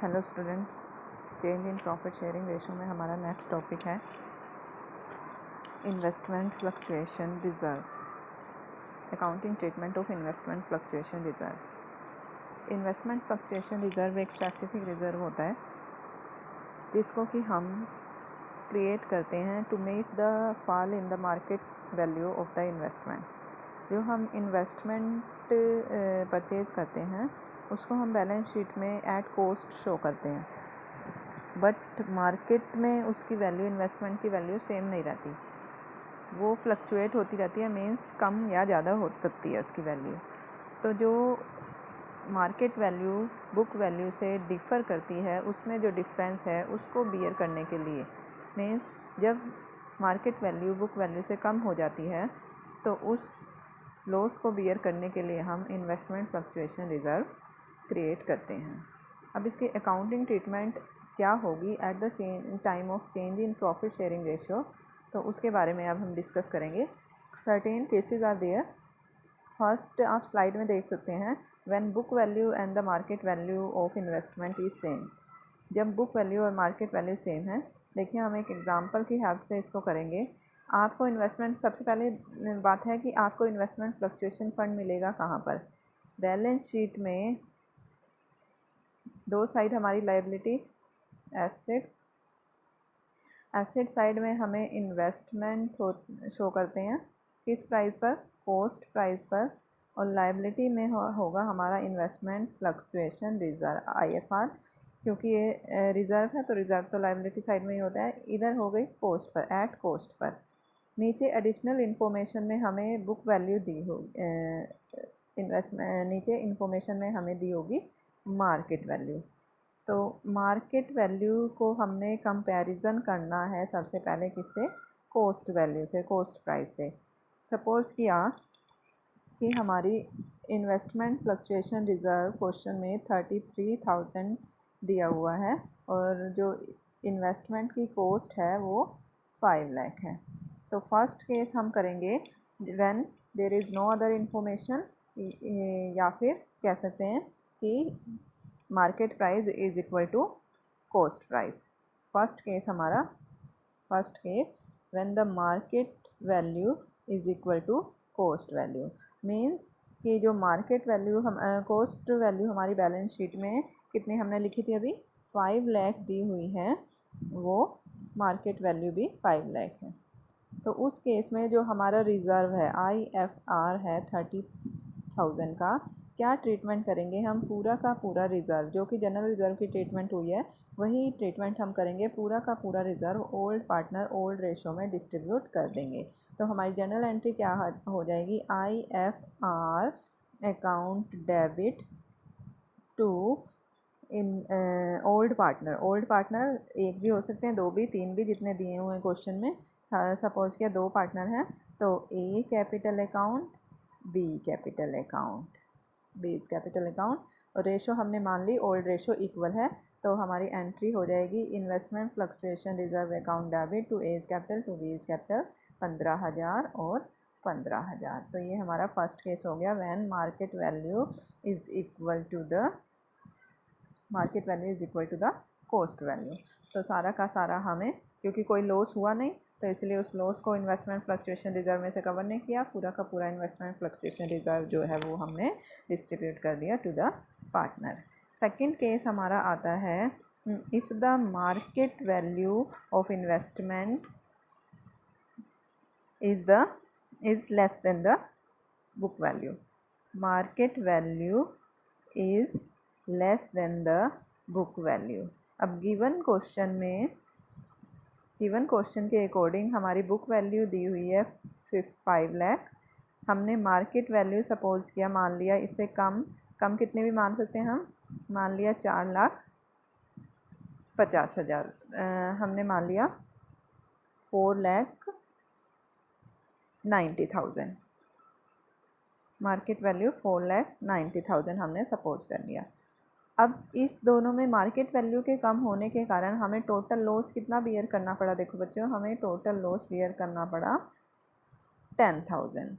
Hello students, change in profit sharing ratio में हमारा next topic है investment fluctuation reserve, accounting treatment of investment fluctuation reserve. Investment fluctuation reserve एक specific reserve होता है जिसको कि हम क्रिएट करते हैं to make the fall in the market value of the investment. जो हम इन्वेस्टमेंट परचेज़ करते हैं उसको हम बैलेंस शीट में एट कॉस्ट शो करते हैं, बट मार्केट में उसकी वैल्यू, इन्वेस्टमेंट की वैल्यू सेम नहीं रहती, वो फ्लक्चुएट होती रहती है। मीन्स कम या ज़्यादा हो सकती है उसकी वैल्यू। तो जो मार्केट वैल्यू बुक वैल्यू से डिफ़र करती है, उसमें जो डिफरेंस है उसको बियर करने के लिए, मीन्स जब मार्केट वैल्यू बुक वैल्यू से कम हो जाती है तो उस लॉस को बियर करने के लिए हम इन्वेस्टमेंट फ्लक्चुएशन रिज़र्व क्रिएट करते हैं। अब इसकी अकाउंटिंग ट्रीटमेंट क्या होगी at the time of change in profit sharing ratio, तो उसके बारे में अब हम डिस्कस करेंगे। Certain cases are there. First आप स्लाइड में देख सकते हैं, when book value and the market value of investment is same. जब बुक वैल्यू और मार्केट वैल्यू सेम है, देखिए हम एक एग्जांपल की हेल्प से इसको करेंगे। आपको इन्वेस्टमेंट, सबसे पहले बात है कि आपको इन्वेस्टमेंट फ्लक्चुएशन फंड मिलेगा कहाँ पर। बैलेंस शीट में दो साइड हमारी लायबिलिटी, एसेट्स। एसेट साइड में हमें इन्वेस्टमेंट शो करते हैं किस प्राइस पर, कॉस्ट प्राइस पर, और लायबिलिटी में होगा हमारा इन्वेस्टमेंट फ्लक्चुएशन रिजर्व, IFR। क्योंकि ये रिज़र्व है तो रिज़र्व तो लायबिलिटी साइड में ही होता है। इधर हो गई cost per, at cost per. नीचे एडिशनल इन्फॉर्मेशन में हमें बुक वैल्यू दी होगी, इन्वेस्टमेंट नीचे इन्फॉर्मेशन में हमें दी होगी मार्केट वैल्यू। तो मार्केट वैल्यू को हमने कंपैरिजन करना है सबसे पहले किससे, कॉस्ट वैल्यू से, कॉस्ट प्राइस से। सपोज़ किया कि हमारी इन्वेस्टमेंट फ्लक्चुएशन रिज़र्व क्वेश्चन में 33,000 दिया हुआ है और जो इन्वेस्टमेंट की कॉस्ट है वो 5 लाख है। तो फर्स्ट केस हम करेंगे when there is no other information, या फिर कह सकते हैं कि market price is equal to cost price. First case हमारा, first case when the market value is equal to cost value, means कि जो मार्केट वैल्यू हम कॉस्ट वैल्यू हमारी बैलेंस शीट में कितनी हमने लिखी थी, अभी 5 लाख दी हुई है, वो मार्केट वैल्यू भी 5 लाख है। तो उस केस में जो हमारा रिज़र्व है, IFR है 30,000 का, क्या ट्रीटमेंट करेंगे हम, पूरा का पूरा रिज़र्व जो कि जनरल रिज़र्व की ट्रीटमेंट हुई है वही ट्रीटमेंट हम करेंगे। पूरा का पूरा reserve old partner old ratio में डिस्ट्रीब्यूट कर देंगे। तो हमारी जनरल एंट्री क्या हो जाएगी, IFR account debit to in old partner. Old partner एक भी हो सकते हैं, दो भी, तीन भी, जितने दिए हुए हैं क्वेश्चन में। सपोज किया 2 पार्टनर हैं तो A capital account, B capital account, B is capital account, और रेशो हमने मान ली ओल्ड रेशो इक्वल है। तो हमारी एंट्री हो जाएगी investment fluctuation reserve account debit to A is capital to B is capital 15,000 और 15,000। तो ये हमारा फर्स्ट केस हो गया, when market value is equal to the cost value. तो सारा का सारा हमें, क्योंकि कोई लॉस हुआ नहीं तो इसलिए उस लॉस को इन्वेस्टमेंट फ्लक्चुएशन रिजर्व में से कवर नहीं किया, पूरा का पूरा इन्वेस्टमेंट फ्लक्चुएशन रिजर्व जो है वो हमने डिस्ट्रीब्यूट कर दिया to the partner. Second case हमारा आता है, if the market value of investment is less than the book value. Market value is less than the book value. अब गिवन क्वेश्चन के अकॉर्डिंग हमारी बुक वैल्यू दी हुई है 5 लाख। हमने मार्केट वैल्यू सपोज किया, मान लिया इससे कम कितने भी मान सकते हैं हम, मान लिया 4,50,000, हमने मान लिया 4,90,000, मार्केट वैल्यू 4,90,000 हमने सपोज कर लिया। अब इस दोनों में मार्केट वैल्यू के कम होने के कारण हमें टोटल लॉस कितना बियर करना पड़ा, देखो बच्चों, हमें टोटल लॉस बियर करना पड़ा 10,000।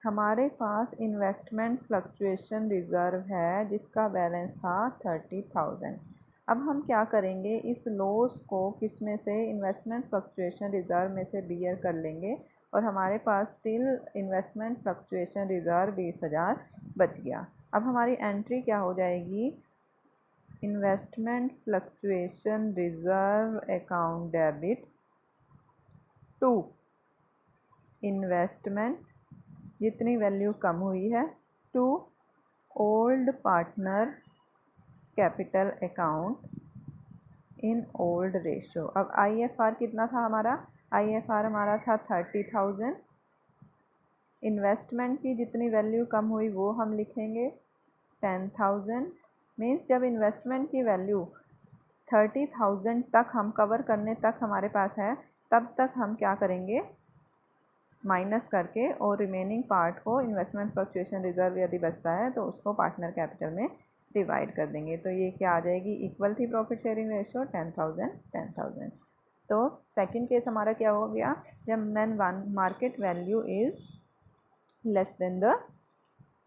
हमारे पास इन्वेस्टमेंट फ्लक्चुएशन रिज़र्व है जिसका बैलेंस था 30,000। अब हम क्या करेंगे, इस लॉस को किस में से, इन्वेस्टमेंट फ्लक्चुएशन रिज़र्व में से बियर कर लेंगे और हमारे पास स्टिल इन्वेस्टमेंट फ्लक्चुएशन रिज़र्व 20,000 बच गया। अब हमारी एंट्री क्या हो जाएगी, investment fluctuation reserve account debit to investment जितनी वैल्यू कम हुई है to old partner capital account in old ratio. अब IFR कितना था हमारा, IFR हमारा था 30,000। इन्वेस्टमेंट की जितनी वैल्यू कम हुई वो हम लिखेंगे 10,000। मीन्स जब इन्वेस्टमेंट की वैल्यू 30,000 तक हम कवर करने तक हमारे पास है, तब तक हम क्या करेंगे, माइनस करके और रिमेनिंग पार्ट को इन्वेस्टमेंट फ्लक्चुएशन रिजर्व यदि बचता है तो उसको पार्टनर कैपिटल में डिवाइड कर देंगे। तो ये क्या आ जाएगी, इक्वल थी प्रॉफिट शेयरिंग रेशियो 10,000। तो सेकंड केस हमारा क्या हो गया, जब man one market value is less than the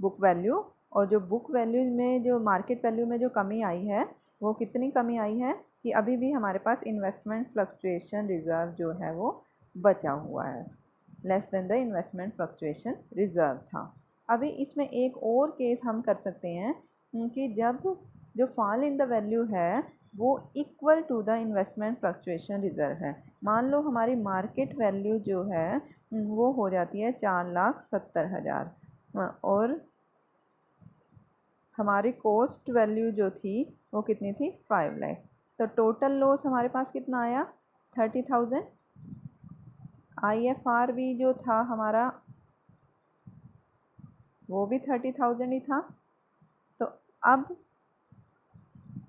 book value, और जो बुक वैल्यू में जो मार्केट वैल्यू में जो कमी आई है वो कितनी कमी आई है कि अभी भी हमारे पास इन्वेस्टमेंट फ्लक्चुएशन रिजर्व जो है वो बचा हुआ है, less than the investment fluctuation reserve था। अभी इसमें एक और केस हम कर सकते हैं कि जब जो फॉल इन द वैल्यू है वो equal to the investment fluctuation reserve है। मान लो हमारी मार्केट वैल्यू जो है वो हो जाती है 4,70,000 और हमारी कॉस्ट वैल्यू जो थी वो कितनी थी, 5 लाख। तो टोटल लॉस हमारे पास कितना आया, 30,000। IFR भी जो था हमारा वो भी 30,000 ही था। तो अब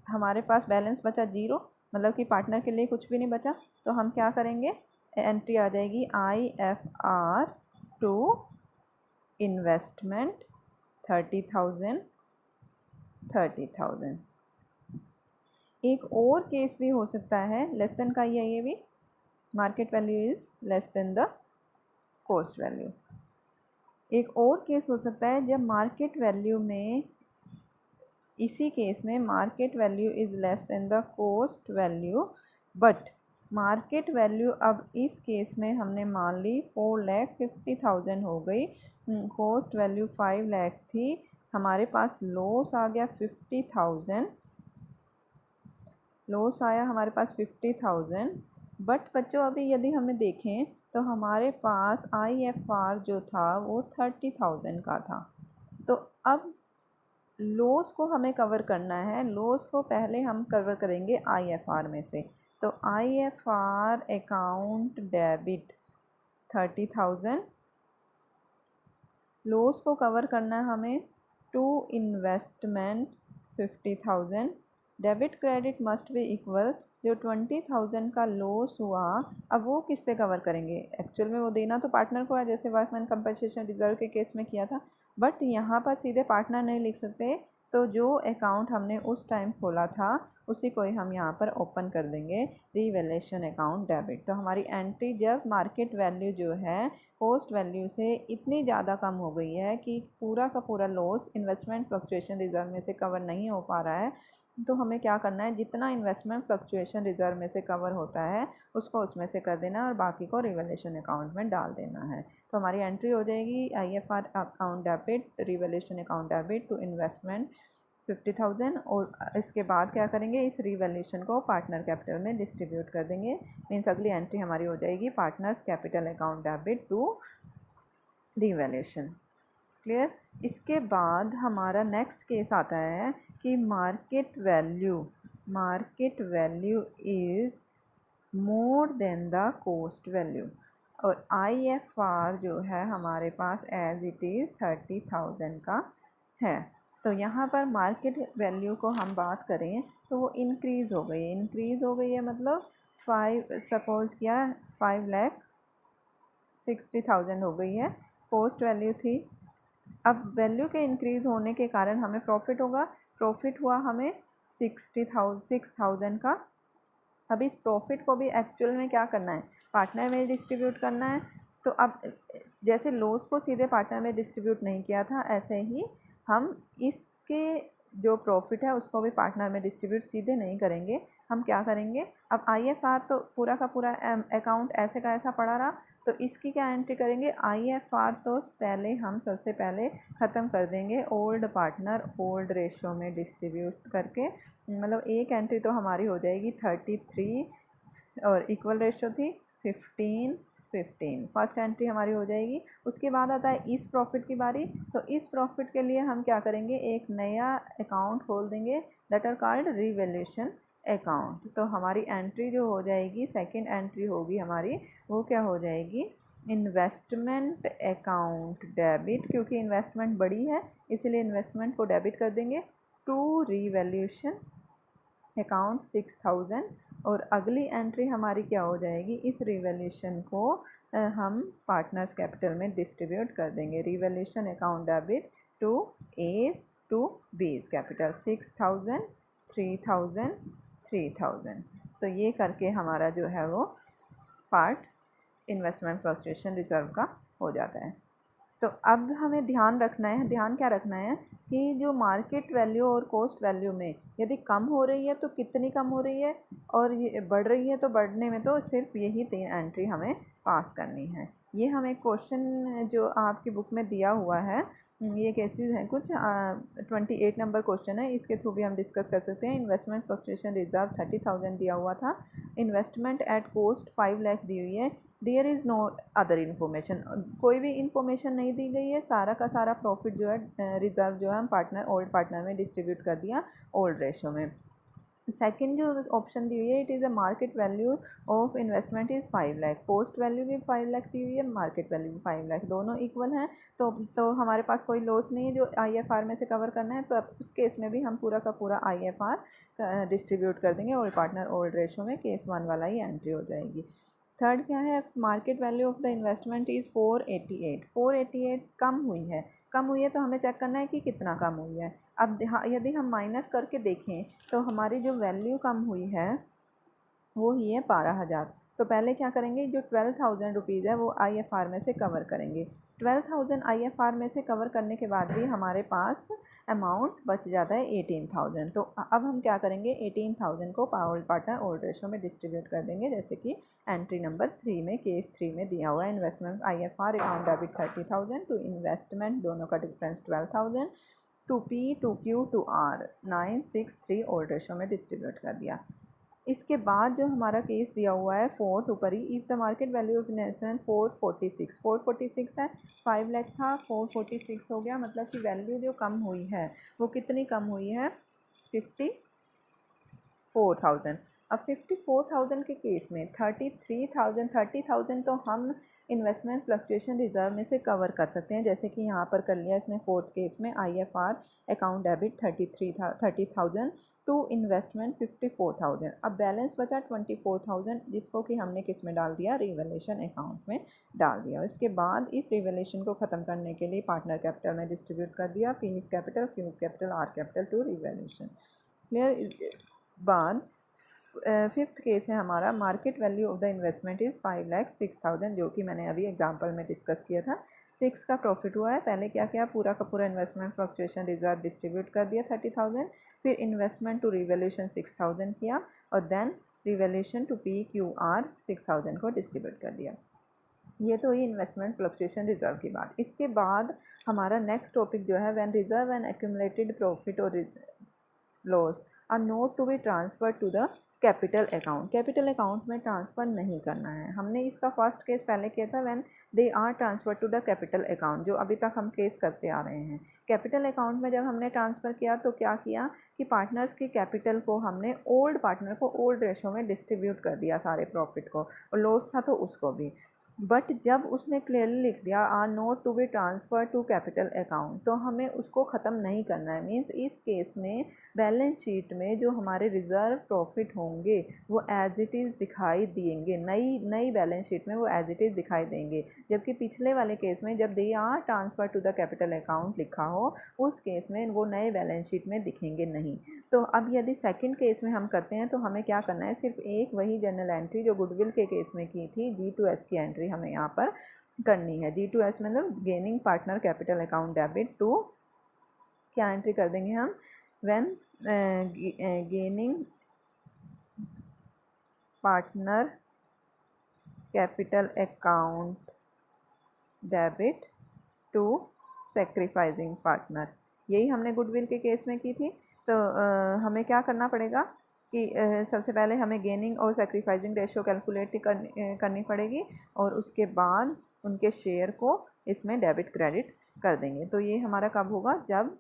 हमारे पास बैलेंस बचा 0, मतलब कि पार्टनर के लिए कुछ भी नहीं बचा। तो हम क्या करेंगे, एंट्री आ जाएगी IFR टू इन्वेस्टमेंट 30,000। एक और केस भी हो सकता है लेस देन का ही है, ये भी market value is less than the cost value. एक और केस हो सकता है जब मार्केट वैल्यू में, इसी केस में market value is less than the cost value, but market value अब इस केस में हमने मान ली 4,50,000 हो गई, कॉस्ट वैल्यू 5 लाख थी, हमारे पास लॉस आ गया 50,000, लॉस आया हमारे पास 50,000। बट बच्चों अभी यदि हमें देखें तो हमारे पास IFR जो था वो 30,000 का था। तो अब लॉस को हमें कवर करना है, लॉस को पहले हम कवर करेंगे IFR में से। तो IFR अकाउंट डेबिट 30,000, लॉस को कवर करना है हमें to investment 50,000। Debit credit must be equal, जो 20,000 का लॉस हुआ अब वो किससे कवर करेंगे, एक्चुअल में वो देना तो पार्टनर को है जैसे वर्कमैन कंपनसेशन रिजर्व के केस में किया था, बट यहाँ पर सीधे पार्टनर नहीं लिख सकते। तो जो अकाउंट हमने उस टाइम खोला था उसी को ही हम यहाँ पर ओपन कर देंगे, रिवैल्यूएशन अकाउंट डेबिट। तो हमारी एंट्री जब मार्केट वैल्यू जो है कॉस्ट वैल्यू से इतनी ज़्यादा कम हो गई है कि पूरा का पूरा लॉस इन्वेस्टमेंट फ्लक्चुएशन रिजर्व में से कवर नहीं हो पा रहा है, तो हमें क्या करना है, जितना इन्वेस्टमेंट फ्लक्चुएशन रिजर्व में से कवर होता है उसको उसमें से कर देना और बाकी को रिवैल्यूएशन अकाउंट में डाल देना है। तो हमारी एंट्री हो जाएगी IFR account debit, revaluation account debit to investment 50,000, और इसके बाद क्या करेंगे, इस रिवैल्यूएशन को पार्टनर कैपिटल में डिस्ट्रीब्यूट कर देंगे। मीन्स अगली एंट्री हमारी हो जाएगी partners capital account debit to revaluation. Clear. इसके बाद हमारा नेक्स्ट केस आता है कि market value is more than the cost value, और IFR जो है हमारे पास एज इट इज़ 30,000 का है। तो यहाँ पर मार्केट वैल्यू को हम बात करें तो वो इंक्रीज़ हो गई है मतलब 5 सपोज़ किया 5,60,000 हो गई है, कॉस्ट वैल्यू थी। अब वैल्यू के इंक्रीज़ होने के कारण हमें प्रॉफिट होगा, प्रॉफिट हुआ हमें 6,000 का। अब इस प्रॉफिट को भी एक्चुअल में क्या करना है, पार्टनर में डिस्ट्रीब्यूट करना है। तो अब जैसे लॉस को सीधे पार्टनर में डिस्ट्रीब्यूट नहीं किया था, ऐसे ही हम इसके जो प्रॉफिट है उसको भी पार्टनर में डिस्ट्रीब्यूट सीधे नहीं करेंगे। हम क्या करेंगे, अब IFR तो पूरा का पूरा अकाउंट ऐसे का ऐसा पड़ा रहा, तो इसकी क्या एंट्री करेंगे, IFR तो पहले हम सबसे पहले ख़त्म कर देंगे ओल्ड पार्टनर ओल्ड रेशो में डिस्ट्रीब्यूट करके। मतलब एक एंट्री तो हमारी हो जाएगी 33 और इक्वल रेशो थी 15 फर्स्ट एंट्री हमारी हो जाएगी। उसके बाद आता है इस प्रॉफिट की बारी, तो इस प्रॉफिट के लिए हम क्या करेंगे, एक नया अकाउंट खोल देंगे that are called revaluation account. तो हमारी एंट्री जो हो जाएगी, सेकंड एंट्री होगी हमारी, वो क्या हो जाएगी, इन्वेस्टमेंट अकाउंट डेबिट, क्योंकि इन्वेस्टमेंट बड़ी है इसलिए इन्वेस्टमेंट को डेबिट कर देंगे, टू रिवैल्यूएशन अकाउंट 6000। और अगली एंट्री हमारी क्या हो जाएगी, इस रिवैल्यूएशन को हम पार्टनर्स कैपिटल में डिस्ट्रीब्यूट कर देंगे। Revaluation account debit to A's to B's capital 6000 3000 3000। तो ये करके हमारा जो है वो पार्ट इन्वेस्टमेंट फ्लक्चुएशन रिजर्व का हो जाता है। तो अब हमें ध्यान रखना है, ध्यान क्या रखना है कि जो मार्केट वैल्यू और कॉस्ट वैल्यू में यदि कम हो रही है तो कितनी कम हो रही है, और ये बढ़ रही है तो बढ़ने में तो सिर्फ यही 3 एंट्री हमें पास करनी है। ये हमें क्वेश्चन जो आपकी बुक में दिया हुआ है, ये केसेस हैं कुछ 28 नंबर क्वेश्चन है, इसके थ्रू भी हम डिस्कस कर सकते हैं। इन्वेस्टमेंट फ्लक्चुएशन रिजर्व 30,000 दिया हुआ था, इन्वेस्टमेंट एट कॉस्ट 5 लाख दी हुई है, there is no other information, कोई भी इंफॉर्मेशन नहीं दी गई है, सारा का सारा प्रॉफिट जो है रिजर्व जो है हम पार्टनर ओल्ड पार्टनर में डिस्ट्रीब्यूट कर दिया ओल्ड रेशो में। सेकंड जो ऑप्शन दी हुई है, it is a market value of investment is 5 lakh, post value भी 5 लाख दी हुई है, मार्केट वैल्यू भी 5 लाख, दोनों इक्वल हैं। तो हमारे पास कोई लॉस नहीं है जो IFR में से कवर करना है, तो अब उस केस में भी हम पूरा का पूरा IFR डिस्ट्रीब्यूट कर देंगे ओल्ड पार्टनर ओल्ड रेशो में, केस 1 वाला ही एंट्री हो जाएगी। थर्ड क्या है, market value of the investment is 488, 488 कम हुई है, कम हुई है तो हमें चेक करना है कि कितना कम हुई है। अब यदि हम माइनस करके देखें तो हमारी जो वैल्यू कम हुई है वो ही है 12,000। तो पहले क्या करेंगे, जो 12,000 रुपीज़ है वो IFR में से कवर करेंगे। 12,000 IFR में से कवर करने के बाद भी हमारे पास अमाउंट बच जाता है 18,000। तो अब हम क्या करेंगे, 18,000 को ओल्ड पार्टनर ओल्ड रेशो में डिस्ट्रीब्यूट कर देंगे, जैसे कि एंट्री नंबर 3 में, केस 3 में दिया हुआ है। Investment IFR account debit 30,000 to investment, दोनों का difference 12,000, to P to Q to R 963 old ratio में डिस्ट्रीब्यूट कर दिया। इसके बाद जो हमारा केस दिया हुआ है फोर्थ ऊपर ही, if the market value of investment 446 है, 5 लाख था 446 हो गया, मतलब कि वैल्यू जो कम हुई है वो कितनी कम हुई है, 54,000। अब 54,000 के केस में 30,000 तो हम इन्वेस्टमेंट फ्लक्चुएशन रिजर्व में से कवर कर सकते हैं, जैसे कि यहाँ पर कर लिया इसने फोर्थ केस में, IFR account debit 30,000 to investment 54,000। अब बैलेंस बचा 24,000, जिसको कि हमने किस में डाल दिया, रिवैल्यूएशन अकाउंट में डाल दिया। इसके बाद इस रिवैल्यूएशन को ख़त्म करने के लिए पार्टनर कैपिटल में डिस्ट्रीब्यूट कर दिया, P's capital Q's capital R capital to revaluation. Clear. बाद फिफ्थ केस है हमारा, market value of the investment is 5,06,000, जो कि मैंने अभी एग्जांपल में डिस्कस किया था। 6 का प्रॉफिट हुआ है, पहले क्या किया, पूरा का पूरा इन्वेस्टमेंट फ्लक्चुएशन रिजर्व डिस्ट्रीब्यूट कर दिया 30,000, फिर इन्वेस्टमेंट टू रिवैल्यूएशन 6,000 किया, और देन रिवैल्यूएशन टू PQR 6,000 को डिस्ट्रीब्यूट कर दिया। ये तो ही इन्वेस्टमेंट फ्लक्चुएशन रिजर्व की बात। इसके बाद हमारा नेक्स्ट टॉपिक जो है, when reserve and accumulated profit और loss are not to be transfer to the capital account, capital account में ट्रांसफ़र नहीं करना है। हमने इसका फर्स्ट केस पहले किया था, when they are transfer to the capital account, जो अभी तक हम केस करते आ रहे हैं। कैपिटल अकाउंट में जब हमने ट्रांसफ़र किया तो क्या किया कि पार्टनर्स की कैपिटल को हमने ओल्ड पार्टनर को ओल्ड रेशो में डिस्ट्रीब्यूट कर दिया सारे प्रॉफिट को, और लॉस था तो उसको भी। बट जब उसने क्लियरली लिख दिया are not to be transfer to capital account, तो हमें उसको ख़त्म नहीं करना है। मींस इस केस में बैलेंस शीट में जो हमारे रिज़र्व प्रॉफिट होंगे वो एज इट इज़ दिखाई देंगे, नई बैलेंस शीट में वो एज इट इज़ दिखाई देंगे। जबकि पिछले वाले केस में जब they are transfer to the capital account लिखा हो, उस केस में वो नए बैलेंस शीट में दिखेंगे नहीं। तो अब यदि सेकंड केस में हम करते हैं तो हमें क्या करना है, सिर्फ एक वही जनरल एंट्री जो गुडविल के केस में की थी, G2S की एंट्री हमें यहाँ पर करनी है। G2S मतलब gaining partner capital account debit to, क्या एंट्री कर देंगे हम, when gaining partner capital account debit to sacrificing partner. यही हमने गुडविल के केस में की थी। तो हमें क्या करना पड़ेगा कि सबसे पहले हमें गेनिंग और सेक्रीफाइसिंग रेशो कैलकुलेट करनी पड़ेगी और उसके बाद उनके शेयर को इसमें डेबिट क्रेडिट कर देंगे। तो ये हमारा कब होगा, जब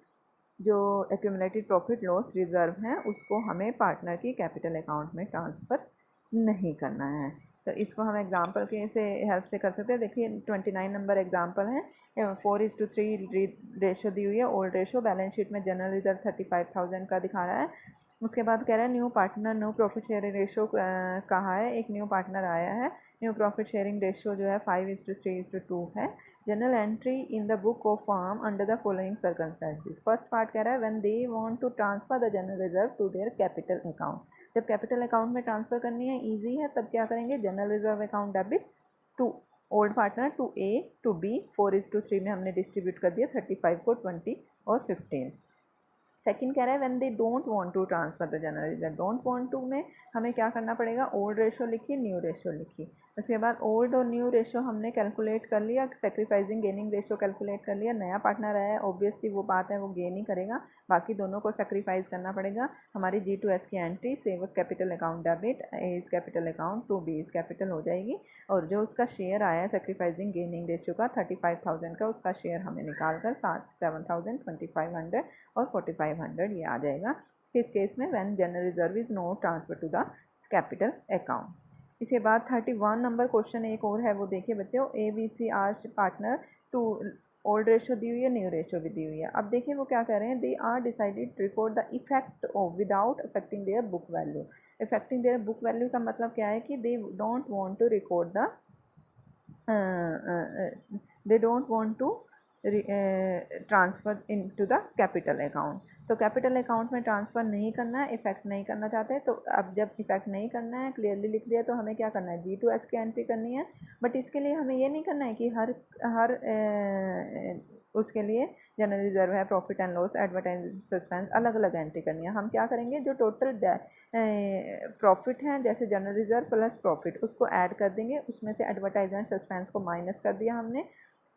जो एक्यूमुलेटेड प्रॉफिट लॉस रिजर्व है उसको हमें पार्टनर की कैपिटल अकाउंट में ट्रांसफ़र नहीं करना है। तो इसको हम एग्जांपल के से हेल्प से कर सकते हैं। देखिए 29 नंबर एग्जांपल है, 4:3 रेशो दी हुई है। ओल्ड रेशो बैलेंस शीट में जनरल रिजर्व 35,000 का दिखा रहा है। उसके बाद कह रहा है new partner new profit sharing ratio कहा है, एक न्यू पार्टनर आया है। न्यू प्रॉफिट शेयरिंग रेशो जो है 5:3:2 है। General entry in the book of firm under the following circumstances. First part कह रहा है when they want to transfer the general reserve to their capital account. जब capital account में transfer करनी है, ईजी है, तब क्या करेंगे, general reserve account debit to old partner to A to B. 4:3 में हमने डिस्ट्रीब्यूट कर दिया 35 को 20 और 15। सेकंड कह रहा है when they don't want to transfer the general reserve. Don't want to में हमें क्या करना पड़ेगा, ओल्ड रेशो लिखिए, न्यू रेशो लिखिए। उसके बाद ओल्ड और न्यू रेशो हमने कैलकुलेट कर लिया, सेक्रीफाइसिंग गेनिंग रेशो कैलकुलेट कर लिया। नया पार्टनर आया है, ऑब्वियसली वो बात है वो गेन ही करेगा, बाकी दोनों को सेक्रीफाइस करना पड़ेगा। हमारी G2S की entry save capital account debit A is capital account to B is capital हो जाएगी। और जो उसका शेयर आया है सेक्रीफाइसिंग गेनिंग रेशो का 35,000 का, उसका शेयर हमें निकाल कर 7,000, 2,500 और 4,500 ये आ जाएगा। किस केस में, when general reserve is not transfer to the capital account. इसके बाद 31 नंबर क्वेश्चन एक और है, वो देखिए बच्चों। ABC आज पार्टनर टू ओल्ड रेशो दी हुई है, न्यू रेशो भी दी हुई है। अब देखिए वो क्या कह रहे हैं, they are decided to record the effect of without affecting their book value. Affecting their book value का मतलब क्या है कि they don't want to record the they don't want to transfer in to the capital account. तो capital account में transfer नहीं करना है, इफेक्ट नहीं करना चाहते। तो अब जब इफेक्ट नहीं करना है, क्लियरली लिख दिया, तो हमें क्या करना है, G2S की एंट्री करनी है। बट इसके लिए हमें ये नहीं करना है कि हर उसके लिए जनरल रिजर्व है, profit and loss, advertise, suspense, अलग अलग एंट्री करनी है। हम क्या करेंगे, जो टोटल प्रॉफिट हैं, जैसे जनरल रिजर्व प्लस प्रॉफिट, उसको ऐड कर देंगे। उसमें से एडवर्टाइजमेंट सस्पेंस को माइनस कर दिया हमने,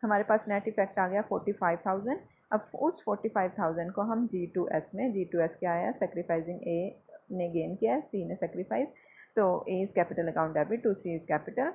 हमारे पास नेट इफेक्ट आ गया 45,000। अब उस 45,000 को हम G2S में, G2S क्या आया, सेक्रीफाइसिंग ए ने गेन किया है, सी ने सेक्रीफाइस। तो A is capital account debit to C is capital.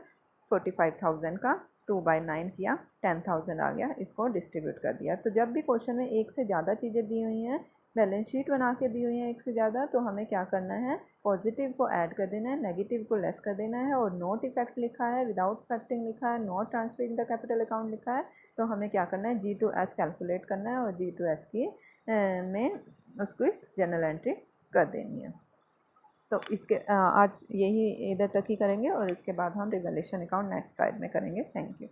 45,000 का 2/9 किया, 10,000 आ गया, इसको डिस्ट्रीब्यूट कर दिया। तो जब भी क्वेश्चन में एक से ज़्यादा चीज़ें दी हुई हैं, बैलेंस शीट बना के दी हुई हैं एक से ज़्यादा, तो हमें क्या करना है, पॉजिटिव को ऐड कर देना है, नेगेटिव को लेस कर देना है। और नॉट इफेक्ट लिखा है, विदाउट इफेक्टिंग लिखा है, not transfer in the capital account लिखा है, तो हमें क्या करना है, G2S कैलकुलेट करना है और G2S की में उसको जनरल एंट्री कर देनी है। तो इसके आज यही इधर तक ही करेंगे और इसके बाद हम रिवैल्यूएशन अकाउंट नेक्स्ट स्लाइड में करेंगे। Thank you.